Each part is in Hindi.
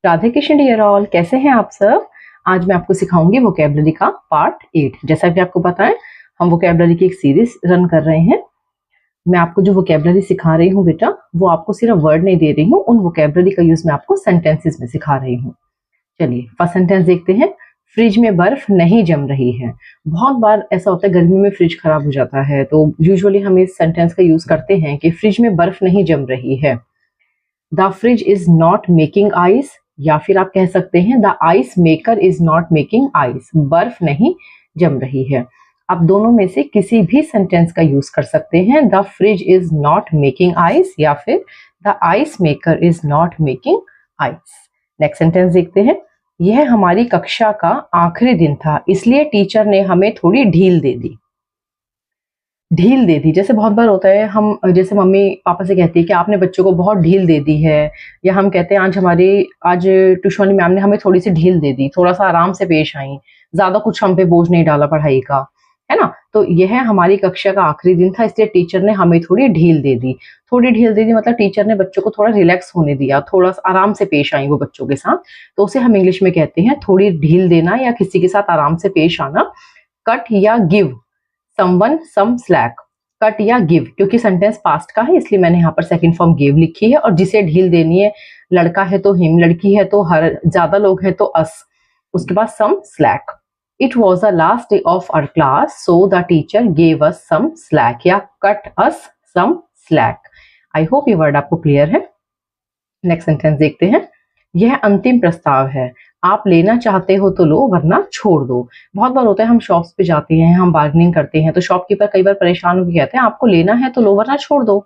राधे कृष्ण डियर ऑल, कैसे हैं आप सब। आज मैं आपको सिखाऊंगी वोकेबलरी का पार्ट 8। जैसा कि आपको पता है हम वोकेबलरी की एक सीरीज रन कर रहे हैं। मैं आपको जो वोकेबलरी सिखा रही हूँ बेटा, वो आपको सिर्फ वर्ड नहीं दे रही हूँ, उन वोकेबलरी का यूज मैं आपको सेंटेंसेस में सिखा रही हूँ। चलिए फर्स्ट सेंटेंस देखते हैं। फ्रिज में बर्फ नहीं जम रही है। बहुत बार ऐसा होता है गर्मी में फ्रिज खराब हो जाता है, तो यूजुअली हम इस सेंटेंस का यूज करते हैं कि फ्रिज में बर्फ नहीं जम रही है। The fridge is not making ice, या फिर आप कह सकते हैं the ice maker is not making ice. बर्फ नहीं जम रही है। आप दोनों में से किसी भी सेंटेंस का यूज कर सकते हैं। The fridge is not making ice या फिर the ice maker is not making ice. Next sentence देखते हैं। यह हमारी कक्षा का आखिरी दिन था, इसलिए टीचर ने हमें थोड़ी ढील दे दी। ढील दे दी, जैसे बहुत बार होता है हम जैसे मम्मी पापा से कहती है कि आपने बच्चों को बहुत ढील दे दी है, या हम कहते हैं आज ट्यूशन वाली मैम ने हमें थोड़ी सी ढील दे दी, थोड़ा सा आराम से पेश आई, ज्यादा कुछ हम पे बोझ नहीं डाला पढ़ाई का, है ना। तो यह हमारी कक्षा का आखिरी दिन था, इसलिए टीचर ने हमें थोड़ी ढील दे दी। थोड़ी ढील दे दी मतलब टीचर ने बच्चों को थोड़ा रिलैक्स होने दिया, थोड़ा सा आराम से पेश आई वो बच्चों के साथ, तो उसे हम इंग्लिश में कहते हैं थोड़ी ढील देना या किसी के साथ आराम से पेश आना। कट या give someone some slack. Cut या गिव, क्योंकि सेंटेंस पास्ट का है इसलिए मैंने यहाँ पर सेकंड फॉर्म गिव लिखी है, और जिसे ढील देनी है, लड़का है तो हिम, लड़की है तो हर, ज्यादा लोग हैं तो अस, उसके बाद some slack. It was the last day of our class so the teacher gave us some slack या cut us some slack. I hope ये वर्ड आपको क्लियर है। नेक्स्ट सेंटेंस देखते हैं। यह अंतिम प्रस्ताव है, आप लेना चाहते हो तो लो वरना छोड़ दो। बहुत बार होता है हम शॉप्स पे जाते हैं, हम बार्गेनिंग करते हैं, तो शॉपकीपर कई बार परेशान होकर कहते हैं आपको लेना है तो लो वरना छोड़ दो।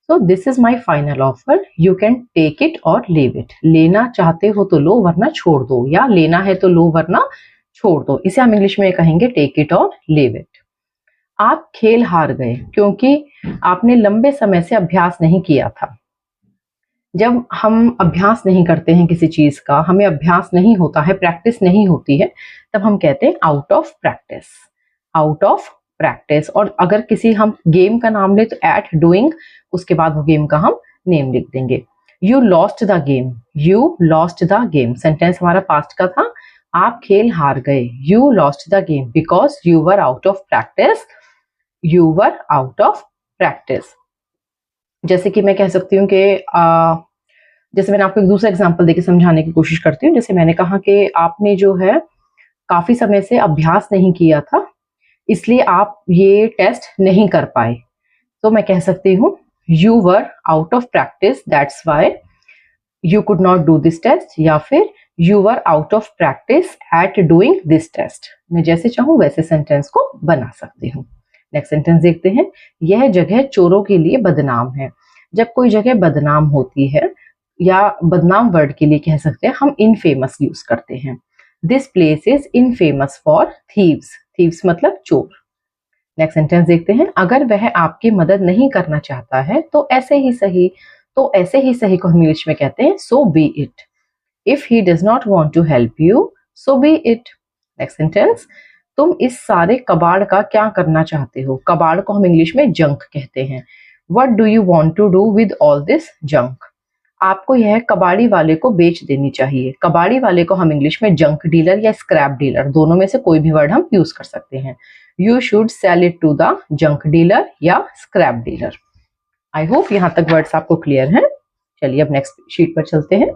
So this is my final offer, you can take it or leave it. लेना चाहते हो तो लो वरना छोड़ दो, या लेना है तो लो वरना छोड़ दो, इसे हम इंग्लिश में कहेंगे take it or leave it. आप खेल हार गए क्योंकि आपने लंबे समय से अभ्यास नहीं किया था। जब हम अभ्यास नहीं करते हैं किसी चीज का, हमें अभ्यास नहीं होता है, प्रैक्टिस नहीं होती है, तब हम कहते हैं out of practice. Out of practice. और अगर किसी हम गेम का नाम ले तो एट डूइंग, उसके बाद वो गेम का हम नेम लिख देंगे। You lost the game, you lost the game, sentence हमारा पास्ट का था। आप खेल हार गए, you lost the game because you were out of practice, you were out of practice. जैसे कि मैं कह सकती हूँ कि जैसे मैंने आपको एक दूसरा एग्जांपल देके समझाने की कोशिश करती हूँ। जैसे मैंने कहा कि आपने जो है काफी समय से अभ्यास नहीं किया था, इसलिए आप ये टेस्ट नहीं कर पाए, तो मैं कह सकती हूँ you were out of practice that's why you could not do this test, या फिर you were out of practice at doing this test. मैं जैसे चाहूँ वैसे सेंटेंस को बना सकती हूँ। नेक्स्ट सेंटेंस देखते हैं। यह जगह चोरों के लिए बदनाम है। जब कोई जगह बदनाम होती है, या बदनाम वर्ड के लिए कह सकते हैं हम इनफेमस यूज करते हैं। This place is infamous for thieves. Thieves मतलब चोर। नेक्स्ट सेंटेंस देखते हैं। अगर वह आपकी मदद नहीं करना चाहता है तो ऐसे ही सही। तो ऐसे ही सही को हम इंग्लिश में कहते हैं so be it. If he does not want to help you so be it. Next sentence. तुम इस सारे कबाड़ का क्या करना चाहते हो। कबाड़ को हम इंग्लिश में जंक कहते हैं। What do you want to do with all this junk. आपको यह कबाड़ी वाले को बेच देनी चाहिए। कबाड़ी वाले को हम इंग्लिश में जंक डीलर या स्क्रैप डीलर, दोनों में से कोई भी वर्ड हम यूज कर सकते हैं। You should sell it to the junk dealer या स्क्रैप डीलर। आई होप यहाँ तक वर्ड्स आपको क्लियर हैं। चलिए अब नेक्स्ट शीट पर चलते हैं।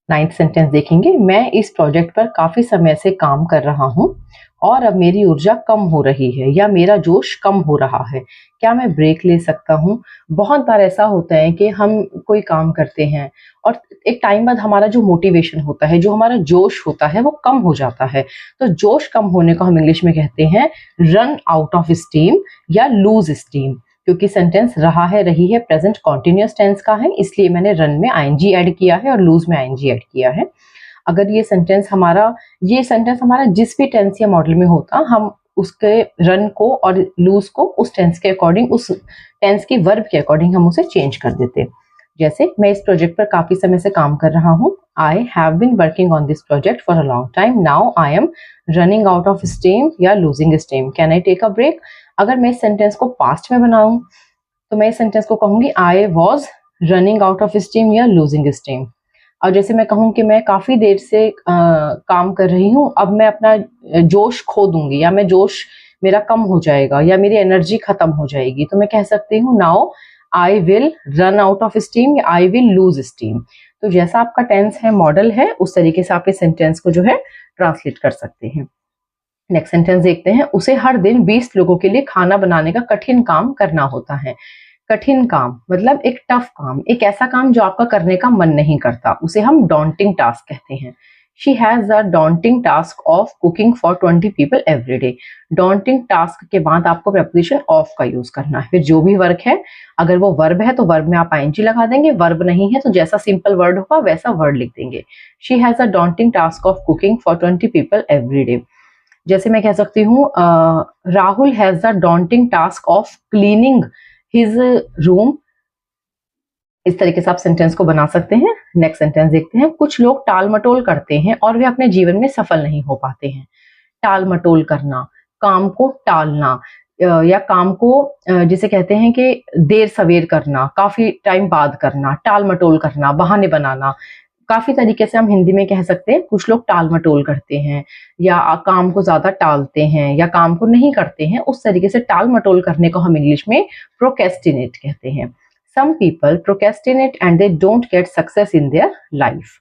9th सेंटेंस देखेंगे। मैं इस प्रोजेक्ट पर काफी समय से काम कर रहा हूँ और अब मेरी ऊर्जा कम हो रही है, या मेरा जोश कम हो रहा है। क्या मैं ब्रेक ले सकता हूँ। बहुत बार ऐसा होता है कि हम कोई काम करते हैं और एक टाइम बाद हमारा जो मोटिवेशन होता है, जो हमारा जोश होता है, वो कम हो जाता है। तो जोश कम होने को हम इंग्लिश में कहते हैं रन आउट ऑफ स्टीम या लूज स्टीम। क्योंकि सेंटेंस रहा है, रही है, प्रेजेंट कॉन्टिन्यूअस टेंस का है, इसलिए मैंने रन में आईएनजी ऐड किया है और लूज में आईएनजी ऐड किया है। अगर ये सेंटेंस हमारा जिस भी टेंस या मॉडल में होता, हम उसके रन को और लूज को उस टेंस के अकॉर्डिंग, उस टेंस की वर्ब के अकॉर्डिंग हम उसे चेंज कर देते। जैसे मैं इस प्रोजेक्ट पर काफी समय से काम कर रहा हूँ। I have been working on this project for a long time, now I am running out of steam या losing steam, can I take a break. अगर मैं इस सेंटेंस को पास्ट में बनाऊं तो मैं इस सेंटेंस को कहूंगी I was running out of steam या लूजिंग स्टीम। और जैसे मैं कहूँ कि मैं काफी देर से काम कर रही हूँ, अब मैं अपना जोश खो दूंगी, या मैं जोश मेरा कम हो जाएगा, या मेरी एनर्जी खत्म हो जाएगी, तो मैं कह सकती हूँ now I will run out of steam, या आई विल लूज स्टीम। तो जैसा आपका टेंस है, मॉडल है, उस तरीके से आप इस सेंटेंस को जो है ट्रांसलेट कर सकते हैं। नेक्स्ट सेंटेंस देखते हैं। उसे हर दिन 20 लोगों के लिए खाना बनाने का कठिन काम करना होता है। कठिन काम मतलब एक टफ काम, एक ऐसा काम जो आपका करने का मन नहीं करता, उसे हम डॉन्टिंग टास्क कहते हैं। She has a daunting task of cooking for 20 people every day. Daunting task के बाद आपको प्रपोजिशन ऑफ का यूज करना है। फिर जो भी वर्क है, अगर वो वर्ब है तो वर्ब में आप आईएनजी लगा देंगे, वर्ब नहीं है तो जैसा सिंपल वर्ड होगा वैसा वर्ड लिख देंगे। She has a daunting task of cooking for 20 people every day. जैसे मैं कह सकती हूँ Rahul has the daunting task of cleaning his room. इस तरीके से आप सेंटेंस को बना सकते हैं। नेक्स्ट सेंटेंस देखते हैं। कुछ लोग टाल मटोल करते हैं और वे अपने जीवन में सफल नहीं हो पाते हैं। टाल मटोल करना, काम को टालना, या काम को जिसे कहते हैं कि देर सवेर करना, काफी टाइम बाद करना, टाल मटोल करना, बहाने बनाना। काफी तरीके से हम हिंदी में कह सकते हैं कुछ लोग टाल मटोल करते हैं, या काम को ज्यादा टालते हैं, या काम को नहीं करते हैं। उस तरीके से टाल मटोल करने को हम इंग्लिश में प्रोकेस्टिनेट कहते हैं। Some people procrastinate and they don't get success in their life.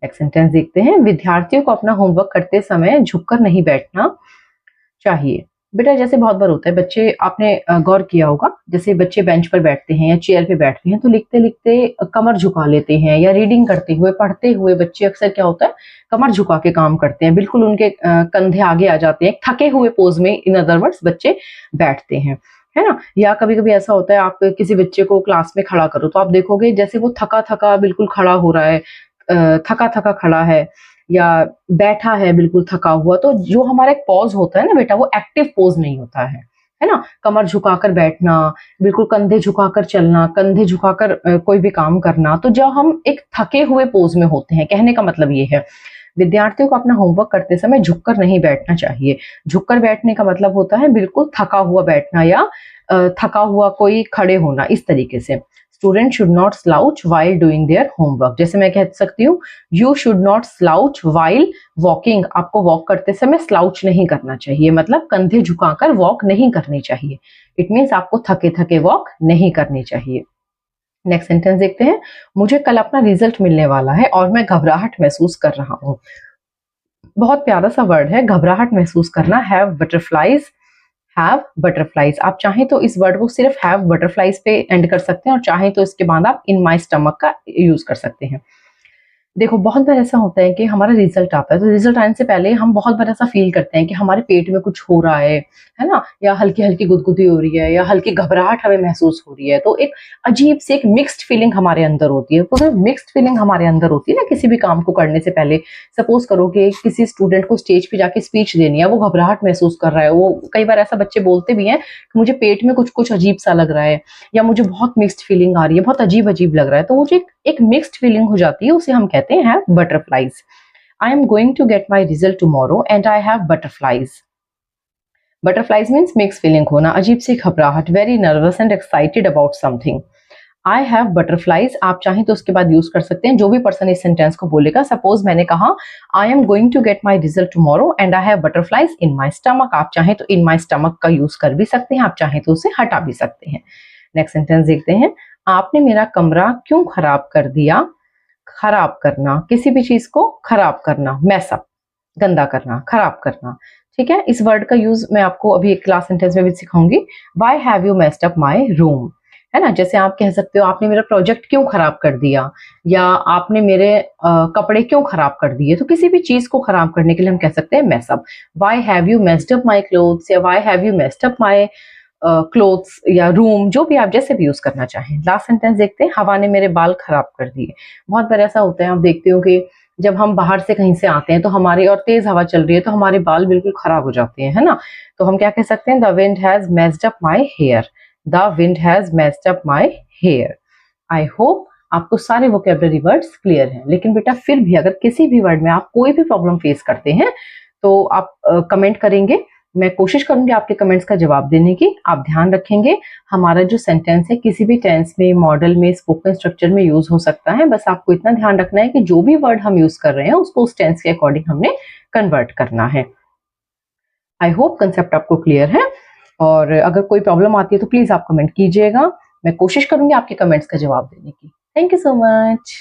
Next sentence देखते हैं। विद्यार्थियों को अपना होमवर्क करते समय झुककर नहीं बैठना चाहिए। बेटा जैसे बहुत बार होता है, बच्चे, आपने गौर किया होगा, जैसे बच्चे बेंच पर बैठते हैं या चेयर पे बैठते हैं तो लिखते लिखते कमर झुका लेते हैं, या रीडिंग करते हुए, पढ़ते हुए बच्चे अक्सर क्या होता है, कमर झुका के काम करते हैं, बिल्कुल उनके कंधे आगे आ जाते हैं, थके हुए पोज में इन अदर वर्ड्स बच्चे बैठते हैं, है ना। या कभी कभी ऐसा होता है, आप किसी बच्चे को क्लास में खड़ा करो तो आप देखोगे जैसे वो थका थका बिल्कुल खड़ा हो रहा है, थका थका खड़ा है, या बैठा है बिल्कुल थका हुआ, तो जो हमारा एक पॉज होता है ना बेटा, वो एक्टिव पोज नहीं होता है ना। कमर झुकाकर बैठना, बिल्कुल कंधे झुकाकर चलना, कंधे झुकाकर कोई भी काम करना, तो जब हम एक थके हुए पोज में होते हैं, कहने का मतलब ये है विद्यार्थियों को अपना होमवर्क करते समय झुककर नहीं बैठना चाहिए। झुककर बैठने का मतलब होता है बिल्कुल थका हुआ बैठना, या थका हुआ कोई खड़े होना, इस तरीके से। Student should not slouch while doing their homework. जैसे मैं कह सकती हूँ you should not slouch while walking. आपको वॉक करते समय स्लाउच नहीं करना चाहिए, मतलब कंधे झुकाकर वॉक नहीं करनी चाहिए। इट मीन्स आपको थके थके वॉक नहीं करनी चाहिए। नेक्स्ट सेंटेंस देखते हैं। मुझे कल अपना रिजल्ट मिलने वाला है और मैं घबराहट महसूस कर रहा हूँ। बहुत प्यारा सा वर्ड है, घबराहट महसूस करना। Have butterflies, have butterflies. आप चाहें तो इस वर्ड को सिर्फ हैव बटरफ्लाइज पे एंड कर सकते हैं, और चाहें तो इसके बाद आप इन माई स्टमक का यूज कर सकते हैं। देखो बहुत बार ऐसा होता है कि हमारा रिजल्ट आता है, तो रिजल्ट आने से पहले हम बहुत बार ऐसा फील करते हैं कि हमारे पेट में कुछ हो रहा है ना, या हल्की हल्की गुदगुदी हो रही है, या हल्की घबराहट हमें महसूस हो रही है। तो एक अजीब सी एक मिक्स्ड फीलिंग हमारे अंदर होती है। तो मिक्स्ड फीलिंग हमारे अंदर होती है ना किसी भी काम को करने से पहले। सपोज करो कि किसी स्टूडेंट को स्टेज पे जाके स्पीच देनी है, वो घबराहट महसूस कर रहा है, वो कई बार ऐसा बच्चे बोलते भी हैं कि मुझे पेट में कुछ कुछ अजीब सा लग रहा है, या मुझे बहुत मिक्स्ड फीलिंग आ रही है, बहुत अजीब अजीब लग रहा है, तो वो जो एक मिक्स्ड फीलिंग हो जाती है, उसे हम कहते हैं butterflies. I am going to get my result tomorrow and I have butterflies. Butterflies means mix feeling होना, अजीब सी घबराहट, very nervous and excited about something. I have butterflies आप चाहें तो उसके बाद यूज कर सकते हैं, जो भी पर्सन इस सेंटेंस को बोलेगा। सपोज मैंने कहा I am going to get my result tomorrow and I have butterflies in my stomach. आप चाहें तो इन माई स्टमक का यूज कर भी सकते हैं, आप चाहें तो उसे हटा भी सकते हैं। नेक्स्ट सेंटेंस देखते हैं। आपने मेरा कमरा क्यों खराब कर दिया। खराब करना, किसी भी चीज को खराब करना, मैसअप, गंदा करना, खराब करना, ठीक है। इस वर्ड का यूज मैं आपको अभी एक क्लास सेंटेंस में भी सिखाऊंगी। Why have you messed up my room, है ना। जैसे आप कह सकते हो आपने मेरा प्रोजेक्ट क्यों खराब कर दिया, या आपने मेरे कपड़े क्यों खराब कर दिए। तो किसी भी चीज को खराब करने के लिए हम कह सकते हैं mess up. Why have you messed up my clothes, या why have you messed up my clothes या रूम, जो भी आप जैसे भी यूज करना चाहें। लास्ट सेंटेंस देखते हैं। हवा ने मेरे बाल खराब कर दिए। बहुत बार ऐसा होता है, आप देखते हो कि जब हम बाहर से कहीं से आते हैं तो हमारी, और तेज हवा चल रही है तो हमारे बाल बिल्कुल खराब हो जाते हैं, है ना। तो हम क्या कह सकते हैं, the wind has messed up my hair. The wind has messed up my hair. I hope आपको सारे वोकेबलरी वर्ड्स क्लियर हैं, लेकिन बेटा फिर भी अगर किसी भी वर्ड में आप कोई भी प्रॉब्लम फेस करते हैं तो आप कमेंट करेंगे, मैं कोशिश करूंगी आपके कमेंट्स का जवाब देने की। आप ध्यान रखेंगे हमारा जो सेंटेंस है किसी भी टेंस में, मॉडल में, स्पोकन स्ट्रक्चर में यूज हो सकता है। बस आपको इतना ध्यान रखना है कि जो भी वर्ड हम यूज कर रहे हैं उसको उस टेंस के अकॉर्डिंग हमने कन्वर्ट करना है। आई होप कंसेप्ट आपको क्लियर है, और अगर कोई प्रॉब्लम आती है तो प्लीज आप कमेंट कीजिएगा। मैं कोशिश करूंगी आपके कमेंट्स का जवाब देने की। Thank you so much.